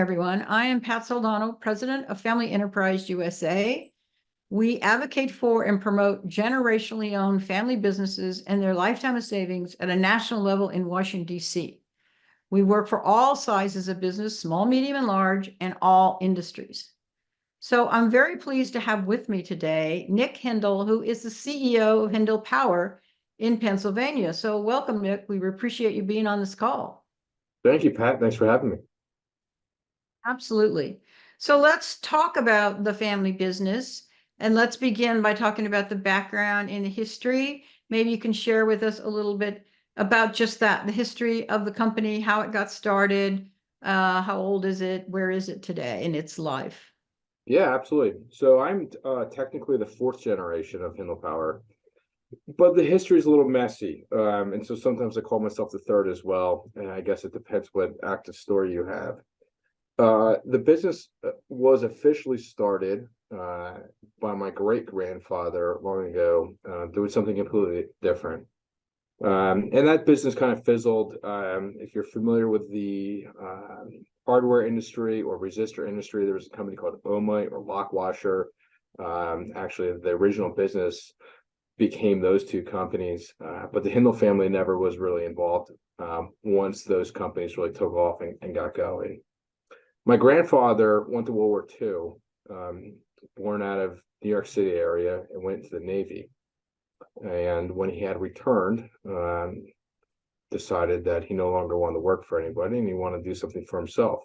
everyone. I am Pat Soldano, President of Family Enterprise USA. We advocate for and promote generationally owned family businesses and their lifetime of savings at a national level in Washington, D.C. We work for all sizes of business, small, medium, and large, and all industries. So I'm very pleased to have with me today Nick Hindle, who is the CEO of HindlePower in Pennsylvania. So welcome, Nick. We appreciate you being on this call. Thank you, Pat. Thanks for having me. Absolutely. So let's talk about the family business, and let's begin by talking about the background and the history. Maybe you can share with us a little bit about just that, the history of the company, how it got started, how old is it, where is it today in its life? Yeah, absolutely. So I'm technically the fourth generation of HindlePower, but the history is a little messy. And so sometimes I call myself the third as well. And I guess it depends what active story you have. The business was officially started by my great-grandfather long ago, doing something completely different. And that business kind of fizzled. If you're familiar with the hardware industry or resistor industry, there was a company called Omite or Lockwasher. Actually, the original business became those two companies, but the Hindle family never was really involved once those companies really took off and got going. My grandfather went to World War II, born out of New York City area, and went into the Navy. And when he had returned, decided that he no longer wanted to work for anybody and he wanted to do something for himself.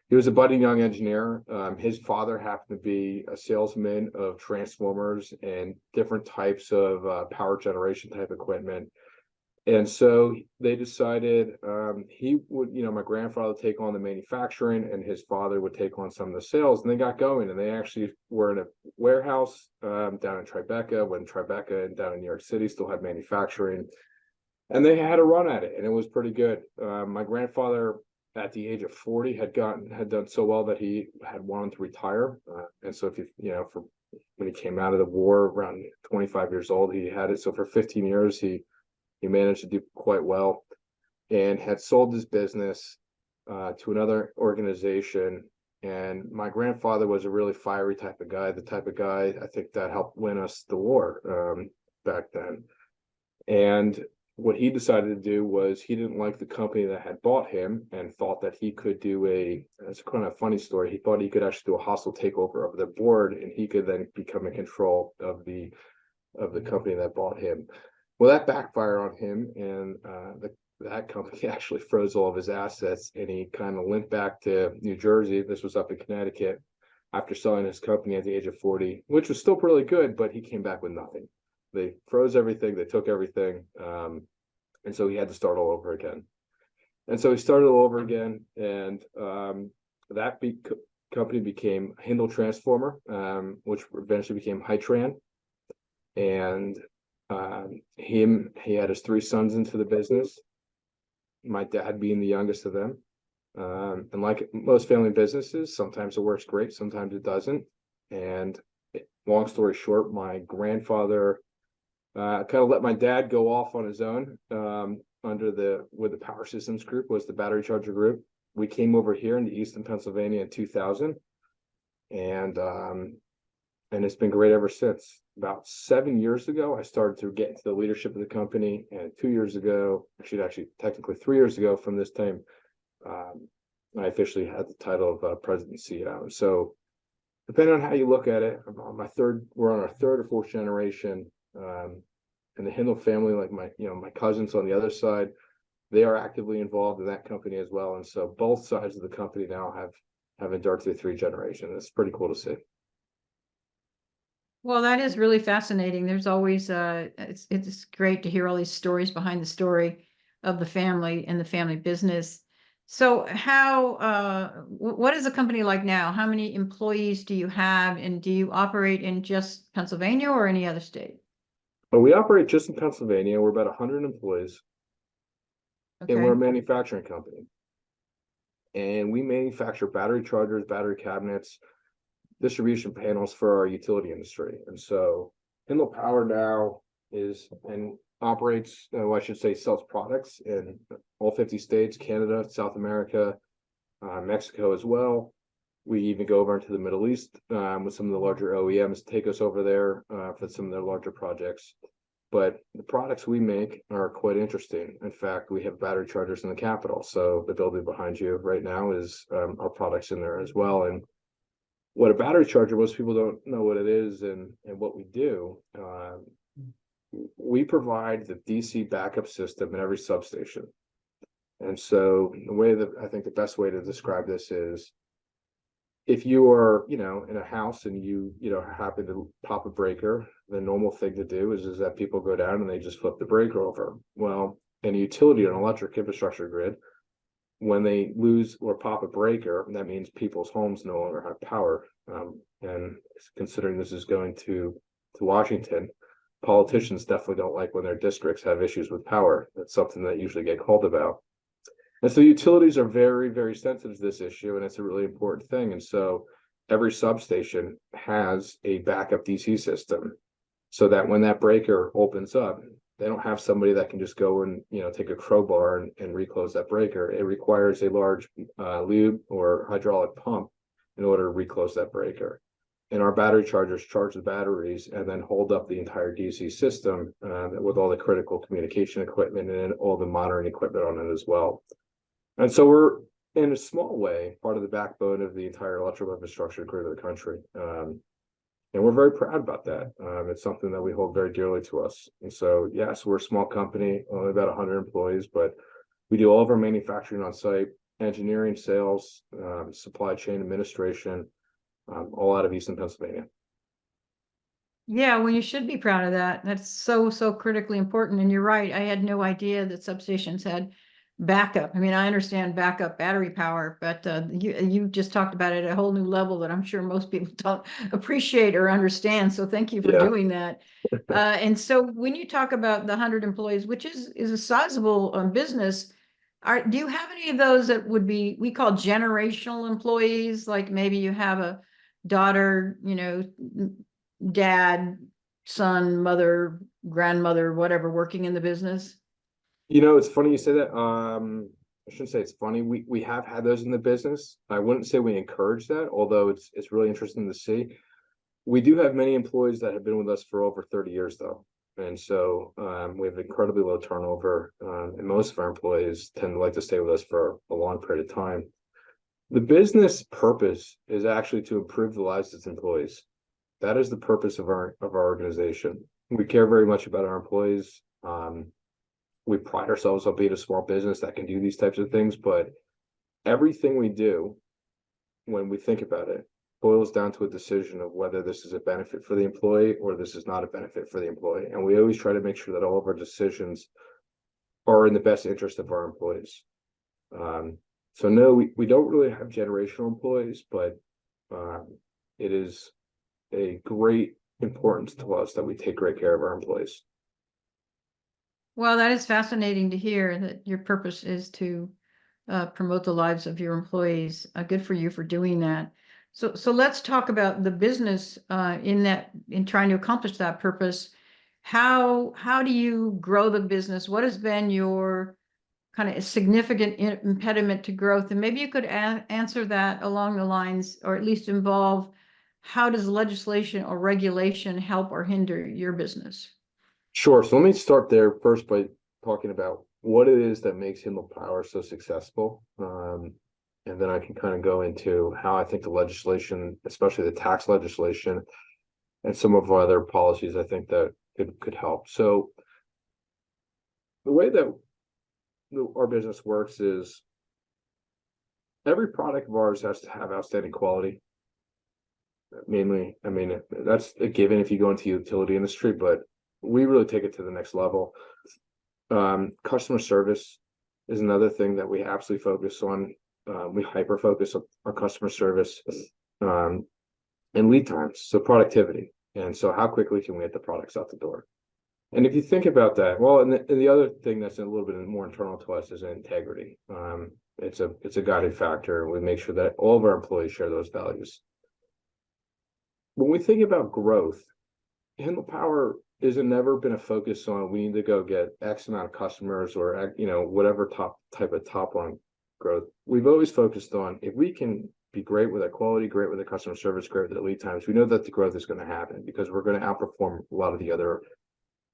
He was a budding young engineer. His father happened to be a salesman of transformers and different types of power generation type equipment. And so they decided he would, my grandfather take on the manufacturing and his father would take on some of the sales. And they got going, and they actually were in a warehouse down in Tribeca, when Tribeca and down in New York City still had manufacturing. And they had a run at it, and it was pretty good. My grandfather, at the age of 40, had done so well that he had wanted to retire. And so if when he came out of the war around 25 years old, he had it. So for 15 years, he managed to do quite well, and had sold his business to another organization. And my grandfather was a really fiery type of guy, the type of guy I think that helped win us the war back then. And what he decided to do was, he didn't like the company that had bought him and thought that he could do it's kind of a funny story. He thought he could actually do a hostile takeover of the board, and he could then become in control of the company that bought him. Well, that backfired on him, and that company actually froze all of his assets, and he kind of limped back to New Jersey. This was up in Connecticut, after selling his company at the age of 40, which was still really good, but he came back with nothing. They froze everything, they took everything, and so he had to start all over again. And so he started all over again, and that company became Hindle Transformer, which eventually became Hytran. And he had his three sons into the business, my dad being the youngest of them. And like most family businesses, sometimes it works great, sometimes it doesn't. And long story short, my grandfather kind of let my dad go off on his own with the Power Systems Group, was the battery charger group. We came over here into Easton, Pennsylvania in 2000, and it's been great ever since. About 7 years ago, I started to get into the leadership of the company, and 2 years ago, actually technically 3 years ago from this time, I officially had the title of President and CEO. So depending on how you look at it, we're on our third or fourth generation. And the Hindle family, like my cousins on the other side, they are actively involved in that company as well. And so both sides of the company now have endured through three generations. It's pretty cool to see. Well, that is really fascinating. There's always it's great to hear all these stories behind the story of the family and the family business. So what is the company like now? How many employees do you have, and do you operate in just Pennsylvania or any other state? Well, we operate just in Pennsylvania. We're about 100 employees, and we're a manufacturing company. And we manufacture battery chargers, battery cabinets, distribution panels for our utility industry. And so HindlePower now operates, I should say, sells products in all 50 states, Canada, South America, Mexico as well. We even go over into the Middle East with some of the larger OEMs, take us over there for some of their larger projects. But the products we make are quite interesting. In fact, we have battery chargers in the Capitol. So the building behind you right now is our products in there as well. And what a battery charger, most people don't know what it is and what we do. We provide the DC backup system in every substation. And so the way that I think the best way to describe this is, if you are, in a house and you happen to pop a breaker, the normal thing to do is that people go down and they just flip the breaker over. Well, in a utility and electric infrastructure grid, when they lose or pop a breaker, that means people's homes no longer have power. And considering this is going to Washington, politicians definitely don't like when their districts have issues with power. That's something that usually get called about. And so utilities are very, very sensitive to this issue, and it's a really important thing. And so every substation has a backup DC system so that when that breaker opens up, they don't have somebody that can just go and, take a crowbar and reclose that breaker. It requires a large lube or hydraulic pump in order to reclose that breaker. And our battery chargers charge the batteries and then hold up the entire DC system with all the critical communication equipment and all the monitoring equipment on it as well. And so we're, in a small way, part of the backbone of the entire electrical infrastructure grid of the country. And we're very proud about that. It's something that we hold very dearly to us. And so, yes, we're a small company, only about 100 employees, but we do all of our manufacturing on site, engineering, sales, supply chain administration, all out of Eastern Pennsylvania. Yeah, well, you should be proud of that. That's so, so critically important. And you're right. I had no idea that substations had backup. I mean, I understand backup battery power, but you just talked about it at a whole new level that I'm sure most people don't appreciate or understand. So thank you for doing that. And so when you talk about the 100 employees, which is a sizable business, do you have any of those that would be, we call generational employees? Like maybe you have a daughter, dad, son, mother, grandmother, whatever, working in the business? It's funny you say that. I shouldn't say it's funny. We have had those in the business. I wouldn't say we encourage that, although it's really interesting to see. We do have many employees that have been with us for over 30 years, though. And so we have incredibly low turnover, and most of our employees tend to like to stay with us for a long period of time. The business purpose is actually to improve the lives of its employees. That is the purpose of our organization. We care very much about our employees. We pride ourselves on being a small business that can do these types of things, but everything we do, when we think about it, boils down to a decision of whether this is a benefit for the employee or this is not a benefit for the employee. And we always try to make sure that all of our decisions are in the best interest of our employees. So no, we don't really have generational employees, but it is a great importance to us that we take great care of our employees. Well, that is fascinating to hear that your purpose is to promote the lives of your employees. Good for you for doing that. So let's talk about the business in trying to accomplish that purpose. How do you grow the business? What has been your kind of significant impediment to growth? And maybe you could answer that along the lines, or at least involve, how does legislation or regulation help or hinder your business? Sure. So let me start there first by talking about what it is that makes HindlePower so successful. And then I can kind of go into how I think the legislation, especially the tax legislation, and some of our other policies, I think that could help. So the way that our business works is every product of ours has to have outstanding quality. Mainly, I mean, that's a given if you go into the utility industry, but we really take it to the next level. Customer service is another thing that we absolutely focus on. We hyper focus on our customer service, and lead times, so productivity. And so how quickly can we get the products out the door? And if you think about that, well, and the other thing that's a little bit more internal to us is integrity. It's a guiding factor. We make sure that all of our employees share those values. When we think about growth, HindlePower has never been a focus on we need to go get X amount of customers or whatever type of top line growth, we've always focused on if we can be great with our quality, great with the customer service, great with the lead times, we know that the growth is going to happen because we're going to outperform a lot of the other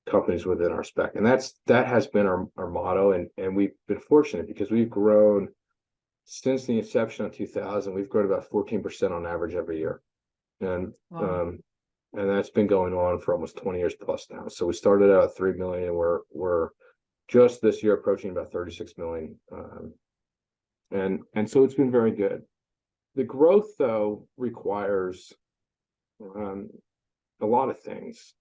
companies within our spec. And that has been our motto. And we've been fortunate because we've grown since the inception of 2000, we've grown about 14% on average every year. And Wow. and that's been going on for almost 20 years plus now. So we started out at 3 million. We're just this year approaching about 36 million. And so it's been very good. The growth, though, requires a lot of things.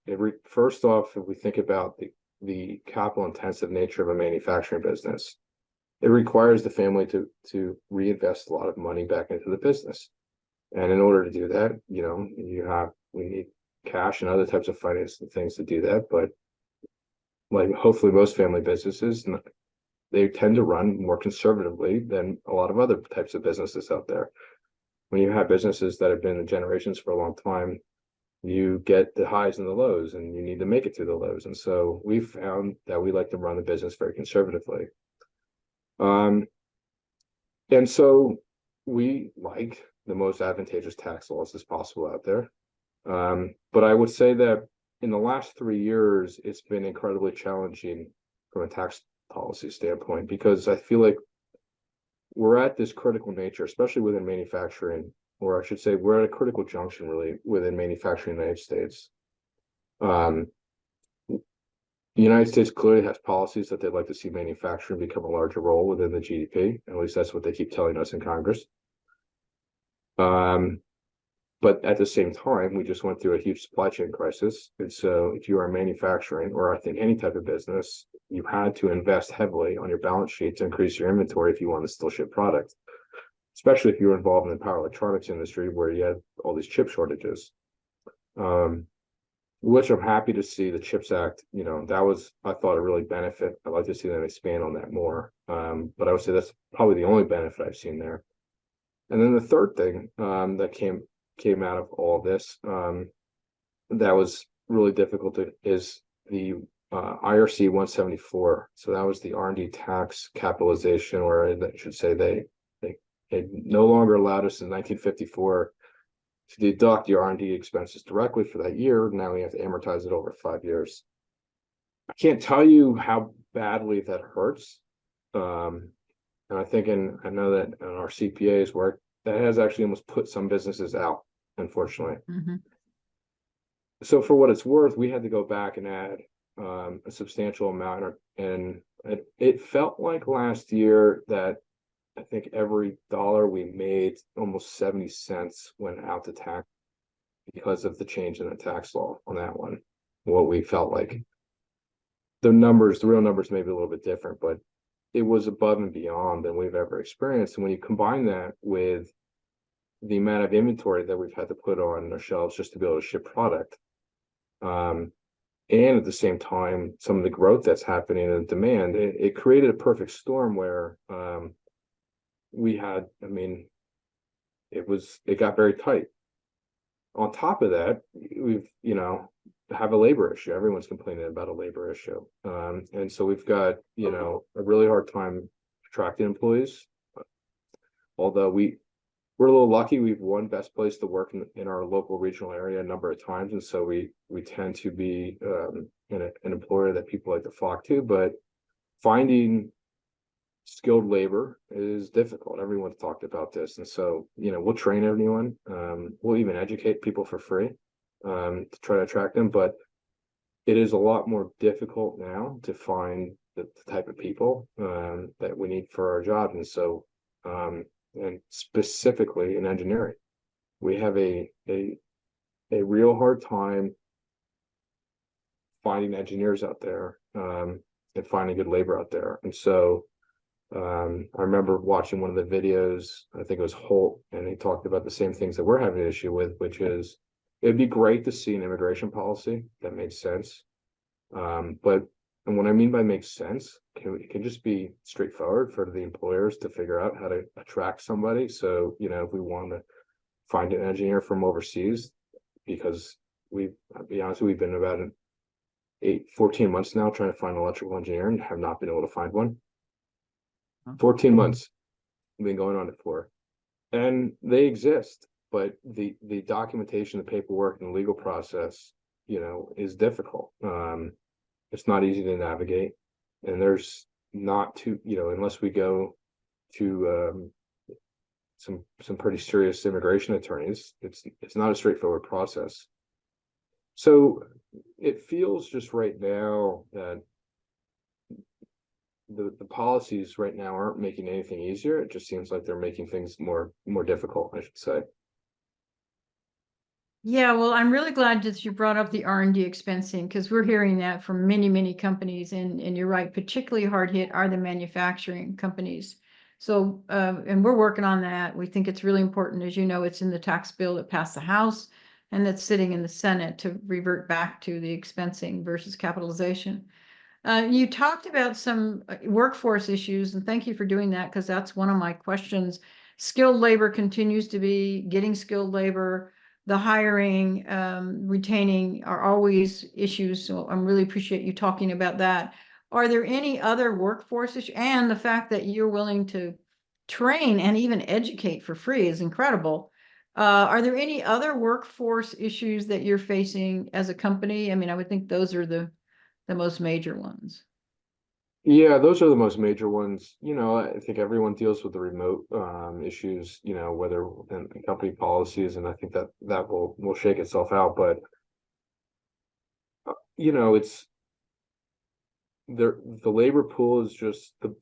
First off, if we think about the capital intensive nature of a manufacturing business, it requires the family to reinvest a lot of money back into the business. And in order to do that, we need cash and other types of financing things to do that. But like hopefully most family businesses, they tend to run more conservatively than a lot of other types of businesses out there. When you have businesses that have been in generations for a long time, you get the highs and the lows, and you need to make it through the lows. And so we've found that we like to run the business very conservatively. And so we like the most advantageous tax laws as possible out there. But I would say that in the last 3 years, it's been incredibly challenging from a tax policy standpoint, because I feel like we're at this critical nature, especially within manufacturing, or I should say we're at a critical junction really within manufacturing in the United States. The United States clearly has policies that they'd like to see manufacturing become a larger role within the GDP. At least that's what they keep telling us in Congress. But at the same time, we just went through a huge supply chain crisis. And so if you are manufacturing, or I think any type of business, you had to invest heavily on your balance sheet to increase your inventory if you want to still ship product, especially if you were involved in the power electronics industry where you had all these chip shortages. Which I'm happy to see the CHIPS Act, that was, I thought, a really benefit. I'd like to see them expand on that more. But I would say that's probably the only benefit I've seen there. And then the third thing that came out of all this that was really difficult is the IRC 174. So that was the R&D tax capitalization, or I should say they no longer allowed us in 1954 to deduct your R&D expenses directly for that year. Now we have to amortize it over 5 years. I can't tell you how badly that hurts. And I know that in our CPA's work, that has actually almost put some businesses out, unfortunately. Mm-hmm. So for what it's worth, we had to go back and add a substantial amount. And it felt like last year that I think every dollar we made, almost 70 cents went out to tax because of the change in the tax law on that one. What we felt like the real numbers may be a little bit different, but it was above and beyond than we've ever experienced. And when you combine that with the amount of inventory that we've had to put on our shelves just to be able to ship product, and at the same time, some of the growth that's happening in demand, it created a perfect storm where we had, it got very tight. On top of that, we've, have a labor issue. Everyone's complaining about a labor issue. And so we've got, a really hard time attracting employees. Although we're a little lucky, we've won best place to work in our local regional area a number of times. And so we tend to be an employer that people like to flock to, but finding skilled labor is difficult. Everyone's talked about this. And so, we'll train everyone. We'll even educate people for free to try to attract them. But it is a lot more difficult now to find the type of people that we need for our job. And so, and specifically in engineering, we have a real hard time finding engineers out there and finding good labor out there. And so I remember watching one of the videos, I think it was Holt, and he talked about the same things that we're having an issue with, which is it'd be great to see an immigration policy that made sense. And what I mean by makes sense, it can just be straightforward for the employers to figure out how to attract somebody. So, if we want to find an engineer from overseas, because I'll be honest, we've been about 14 months now trying to find an electrical engineer and have not been able to find one. 14 months. been going on it for. And they exist, but the documentation, the paperwork, and the legal process, is difficult. It's not easy to navigate, and there's not too, unless we go to some pretty serious immigration attorneys, it's not a straightforward process. So it feels just right now that the policies right now aren't making anything easier. It just seems like they're making things more difficult, I should say. Yeah, well, I'm really glad that you brought up the R&D expensing, because we're hearing that from many, many companies, and you're right, particularly hard hit are the manufacturing companies. So, and we're working on that. We think it's really important. As you know, it's in the tax bill that passed the House and that's sitting in the Senate to revert back to the expensing versus capitalization. You talked about some workforce issues, and thank you for doing that, because that's one of my questions. Skilled labor continues to be getting skilled labor. The hiring, retaining are always issues. So I really appreciate you talking about that. Are there any other workforce issues? And the fact that you're willing to train and even educate for free is incredible. Are there any other workforce issues that you're facing as a company? I mean, I would think those are the most major ones. Yeah, those are the most major ones. I think everyone deals with the remote issues, whether in company policies, and I think that will shake itself out. But it's the labor pool is just the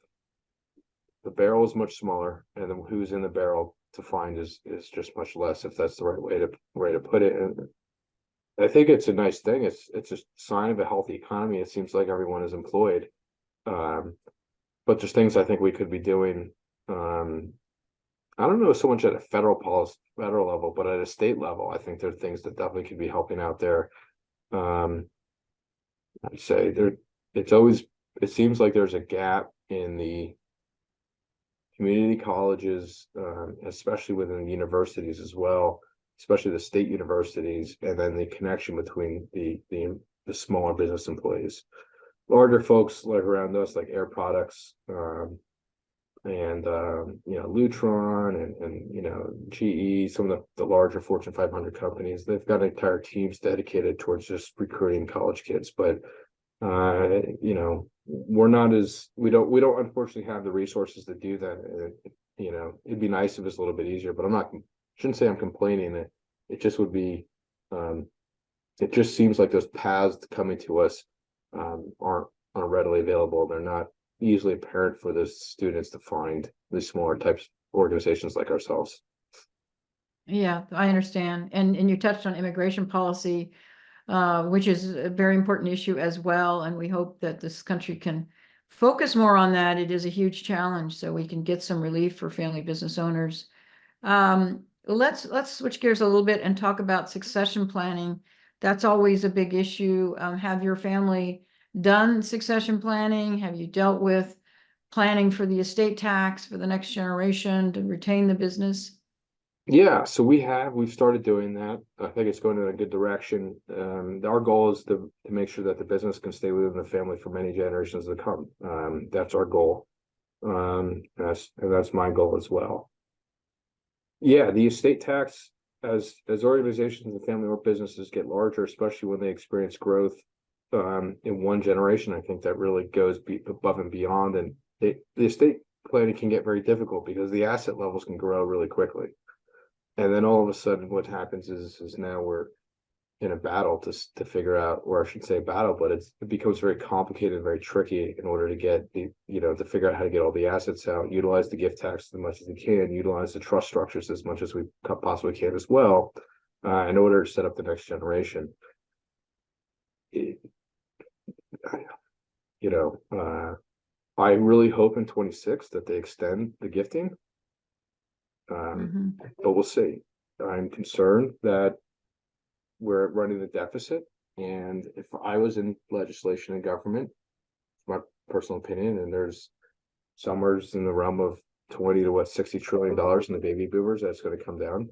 barrel is much smaller, and then who's in the barrel to find is just much less, if that's the right way to put it. And I think it's a nice thing. It's a sign of a healthy economy. It seems like everyone is employed. But there's things I think we could be doing. I don't know so much at a federal level, but at a state level, I think there are things that definitely could be helping out there. I'd say it seems like there's a gap in the community colleges, especially within the universities as well, especially the state universities, and then the connection between the smaller business employees. Larger folks like around us, like Air Products, and Lutron and GE, some of the larger Fortune 500 companies, they've got entire teams dedicated towards just recruiting college kids. But we're not we don't unfortunately have the resources to do that. It'd be nice if it's a little bit easier, but shouldn't say I'm complaining. It just would be, it just seems like those paths coming to us aren't readily available. They're not easily apparent for the students to find these smaller types organizations like ourselves. Yeah, I understand. And you touched on immigration policy, which is a very important issue as well. And we hope that this country can focus more on that. It is a huge challenge, so we can get some relief for family business owners. Let's switch gears a little bit and talk about succession planning. That's always a big issue. Have your family done succession planning? Have you dealt with planning for the estate tax for the next generation to retain the business? Yeah, so we've started doing that. I think it's going in a good direction. Our goal is to make sure that the business can stay within the family for many generations to come. That's our goal. That's my goal as well. Yeah, the estate tax, as organizations and family-owned businesses get larger, especially when they experience growth in one generation, I think that really goes above and beyond. And the estate planning can get very difficult because the asset levels can grow really quickly. And then all of a sudden what happens is now we're in a battle to figure out, or I should say battle, but it becomes very complicated, very tricky in order to get to figure out how to get all the assets out, utilize the gift tax as much as we can, utilize the trust structures as much as we possibly can as well, in order to set up the next generation. I really hope in 26 that they extend the gifting. But we'll see. I'm concerned that we're running the deficit, and if I was in legislation and government, my personal opinion, and there's somewhere in the realm of 20 to $60 trillion in the baby boomers that's going to come down.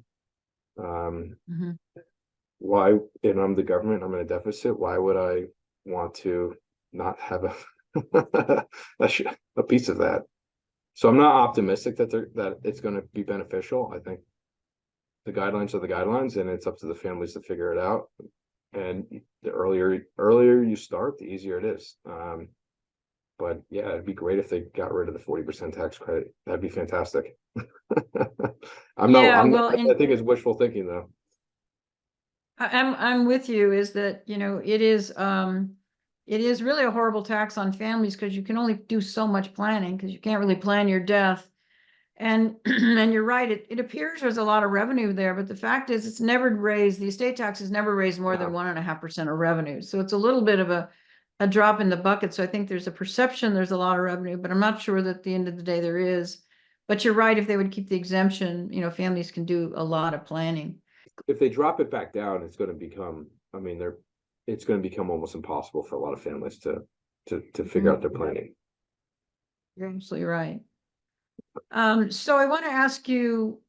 Why? And I'm the government, I'm in a deficit. Why would I want to not have a piece of that? So I'm not optimistic that it's going to be beneficial. I think the guidelines are the guidelines, and it's up to the families to figure it out. And the earlier you start, the easier it is. But yeah, it'd be great if they got rid of the 40% tax credit. That'd be fantastic. Yeah, well, I think it's wishful thinking though. I'm with you, is that, you know, it is really a horrible tax on families because you can only do so much planning because you can't really plan your death. And and you're right, it appears there's a lot of revenue there, but the fact is it's never raised, the estate tax has never raised more than 1.5% of revenue. So it's a little bit of a drop in the bucket. So I think there's a perception there's a lot of revenue, but I'm not sure that at the end of the day there is. But you're right, if they would keep the exemption, you know, families can do a lot of planning. If they drop it back down, it's going to become, I mean, it's going to become almost impossible for a lot of families to figure out their planning. You're absolutely right. So I want to ask you,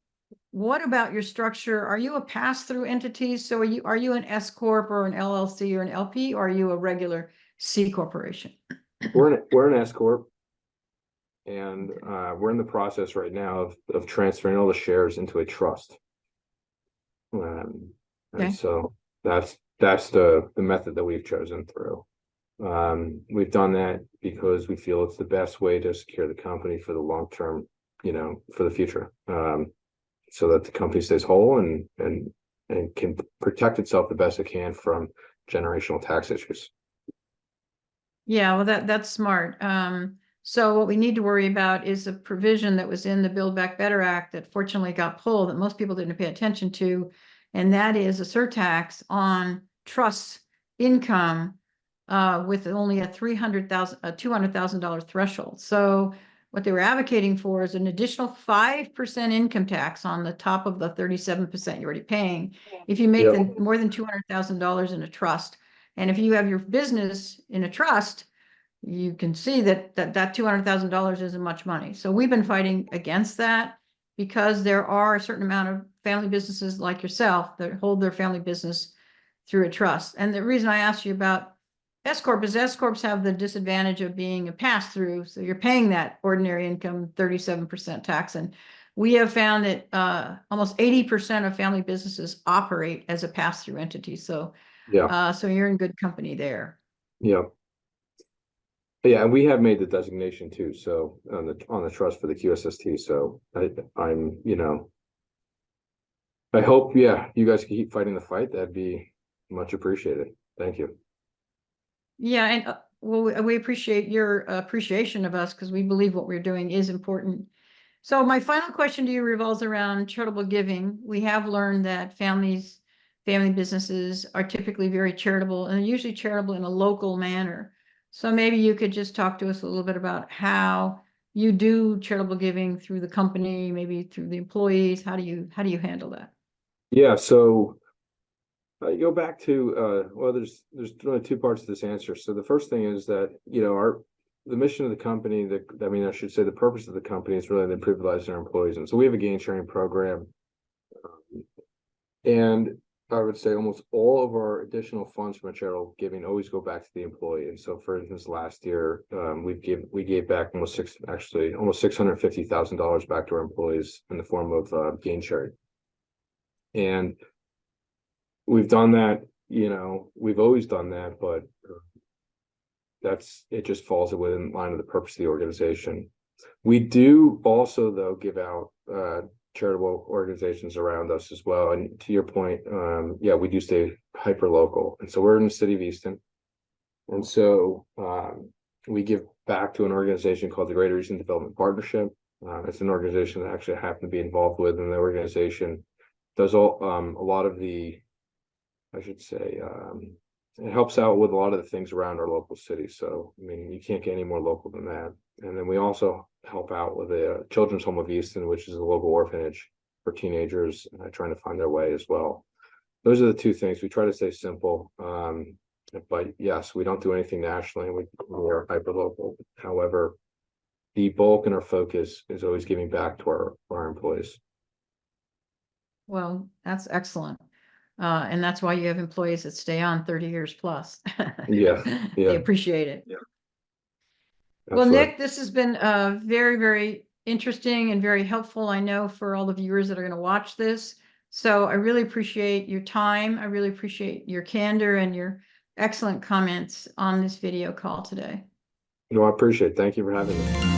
what about your structure? Are you a pass-through entity? So are you an S corp or an LLC or an LP, or are you a regular C corporation? We're an S corp, and we're in the process right now of transferring all the shares into a trust. And Okay. so that's the method that we've chosen through. We've done that because we feel it's the best way to secure the company for the long term, you know, for the future, so that the company stays whole and can protect itself the best it can from generational tax issues. Yeah, well, that's smart. So what we need to worry about is a provision that was in the Build Back Better Act that fortunately got pulled, that most people didn't pay attention to, and that is a surtax on trust income with only a $200,000 threshold. So what they were advocating for is an additional 5% income tax on the top of the 37% you're already paying if you make more than $200,000 in a trust. And if you have your business in a trust, you can see that $200,000 isn't much money. So we've been fighting against that because there are a certain amount of family businesses like yourself that hold their family business through a trust. And the reason I asked you about S corp is S corps have the disadvantage of being a pass through. So you're paying that ordinary income 37% tax. And we have found that almost 80% of family businesses operate as a pass through entity. So so you're in good company there. Yeah. Yeah, and we have made the designation too. So on the trust for the QSST. So I'm, you know, I hope, yeah, you guys can keep fighting the fight. That'd be much appreciated. Thank you. Yeah, and well, we appreciate your appreciation of us because we believe what we're doing is important. So my final question to you revolves around charitable giving. We have learned that family businesses are typically very charitable and usually charitable in a local manner. So maybe you could just talk to us a little bit about how you do charitable giving through the company, maybe through the employees. How do you handle that? Yeah, so I go back to well, there's really two parts to this answer. So the first thing is that, you know, the mission of the company, I should say the purpose of the company is really to improve the lives of our employees. And so we have a gain sharing program. And I would say almost all of our additional funds from charitable giving always go back to the employee. And so, for instance, last year we gave back almost $650,000 back to our employees in the form of gain sharing. And we've done that, you know, we've always done that, but it just falls within line of the purpose of the organization. We do also, though, give out charitable organizations around us as well. And to your point, yeah, we do stay hyper local. And so we're in the city of Easton. And so we give back to an organization called the Greater Easton Development Partnership. It's an organization that actually I happen to be involved with, and the organization does a lot of the, I should say, it helps out with a lot of the things around our local city. So, I mean, you can't get any more local than that. And then we also help out with the Children's Home of Easton, which is a local orphanage for teenagers trying to find their way as well. Those are the two things. We try to stay simple. But yes, we don't do anything nationally. We are hyper local. However, the bulk and our focus is always giving back to our employees. Well, that's excellent. And that's why you have employees that stay on 30 years plus. Yeah. They appreciate it. Yeah. Well, Nick, this has been very, very interesting and very helpful, I know, for all the viewers that are going to watch this. So I really appreciate your time. I really appreciate your candor and your excellent comments on this video call today. No, I appreciate it. Thank you for having me.